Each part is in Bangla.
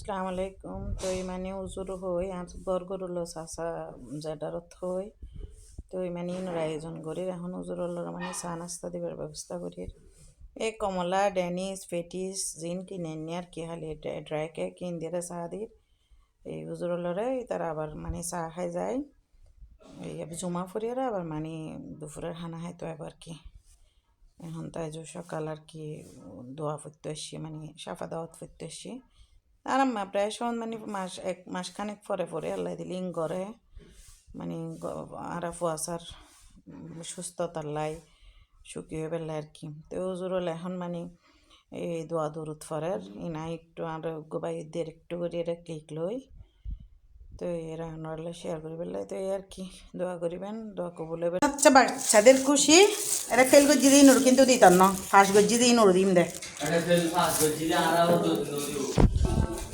আসসালামু আলাইকুম। তো মানে উজুর হই আর বরগরুল চাচা জেডারত হই। তো মানে ইনোর আয়োজন করি এখন উজুরুল্লার মানে চা নাস্তা দিবার ব্যবস্থা করি। এই কমলা ডেনিস পেটিস জিন কিনে নিয়ে আর কি খালি ড্রাই কেক কিন দিয়ে চা দিই এই উজুরুল্লারে তারা আবার মানে চা খাই যায় এই জমা ফুরিয়ারা আবার মানে দুপুরের খানা খাইতো আবার কি এখন তাই যে সকাল আর কি দোয়া করতে আসছি মানে সাফা দাওয়াত করতে আসছি আর প্রায় সময় মানে এক মাসখানেক পরে আল্লাহ দিলিং গড়ে মানে আর ফুয়াশার সুস্থতার লাই শুকিয়ে বেলা আর কি তো জোরল এখন মানে এই দোয়া দরুদ ফরের ইনা একটু আর গোবাইদের একটু করে ক্লিক লই তো এরা নড়লে শেয়ার করি বেলায় তো আর কি দোয়া করিবেন দোয়া কবুল হইবেন। আচ্ছা বাচ্চাদের খুশি এটা ফেল গজ্জি দিই নুর কিন্তু দিতাম না ফাঁস গজ্জি দিই নুর দিম দে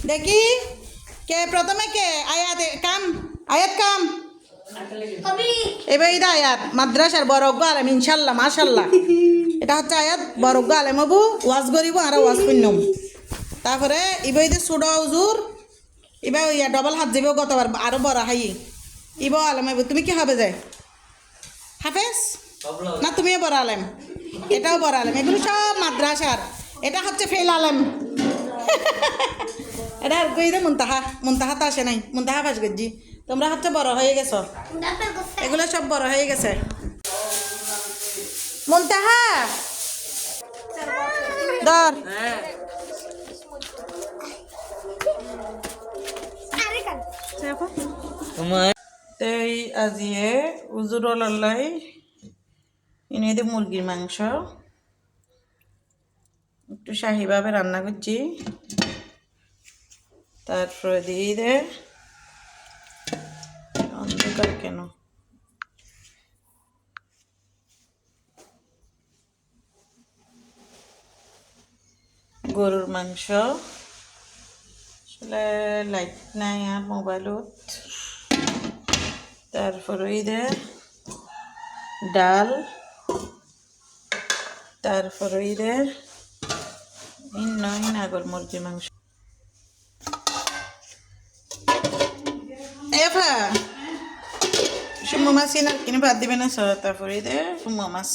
দেখি কে প্রথমে কে আয়াত কাম আয়াত কাম এবার এটা আয়াত মাদ্রাসার বরজ্ঞ আলেম ইনশাল্লাহ মাশাল্লাহ এটা হচ্ছে আয়াত বরজ্ঞ আলেম হবু ওয়াজ করিব আর ওয়াজ পুণ্যম তারপরে ইবা ইদে সুডা উজুর ইবা ইয়া ডবল হাত যাবে গতবার আরো বড় হাই ইবা আলেম হইব তুমি কি হবে যায় হাফেজ না তুমিও বড় আলেম এটাও বড় আলেম এগুলো সব মাদ্রাসার এটা হচ্ছে ফেল আলেম এটা আর গইদে মুনতাহা তো আসে নাই মুনতাহা ফাঁস গজ্জি তোমরা হচ্ছে বড় হয়ে গেছো এগুলো সব বড় হয়ে গেছে মুনতাহা ধর এই আজিয়ে উজুরল আল্লাহ এনে দিয়ে মুরগির মাংস একটু শাহিভাবে রান্না করছি তারপরে দিয়ে দে অন্ধকার কেন গরুর মাংস আসলে লাইট নাই আর মোবাইলত তারপরে দে ডাল তারপরে দে আগর মুরগির মাংস এফা সুম্মা মাছ আর কিনে বাদ দিবে না সর তারপরে দে সুম্মা মাছ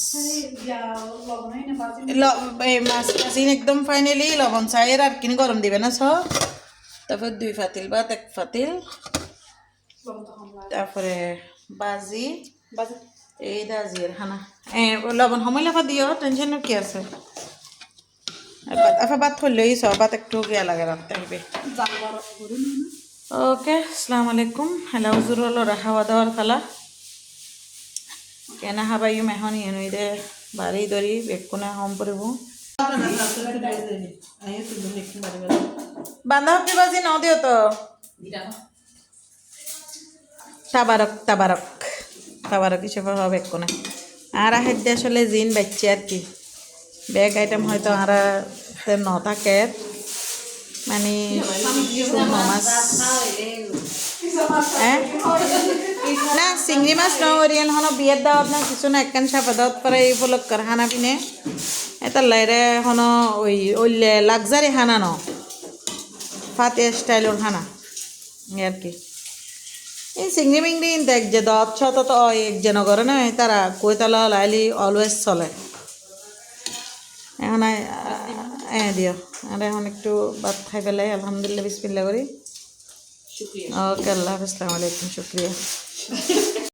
মাছ মাছিন একদম ফাইনালি লবণ চায়ের আর কিনে গরম দিবে না সর তারপর 2 ফাতিল বা 1 ফাতিল তারপরে বাজি এই দাজির খানা লবণ সময় লাফা দিও টেনশনের কি আছে আফা ভাত থইলেই সব ভাত একটু গিয়া লাগে রাখতে হবে ওকে আসসালামু আলাইকুম হেলা হুজুর হলো খাওয়া দাওয়ার খালা কেনা হাবাই মেহনি এনে দে বাড়ি দড়ি বেকুনে হম পড়ব বাঁধাকপি বাজি ন দিও তো তাবারক হিসেবে হবে বেকুনে আর হেডে আসলে জিন বাচ্চে আর কি ব্যাগ আইটেম হয়তো আর ন থাকে মানে মাছ না চিংড়ি মাছ নরিয়ান হন বিয়ের দাওয়াত না কিছু না একখান সাফা দাওয়াত পরে এই উপলক্ষের খানা পিনে এটা লাইরে হন ওই ওইলে লাক্সারি খানা ন ফাতে স্টাইলের খানা আর কি এই চিংড়ি মিংড়ি দেখ যে দাওয়াত ছত তো এক যেন করে না তারা কৈতালা লাইলি অলওয়েজ চলে এখন দিও আর এখন একটু ভাত খাই পেলাই আলহামদুলিল্লাহ বিসমিল্লাহ করি ওকে আল্লাহ হাফেজ আসসালামু আলাইকুম শুক্রিয়া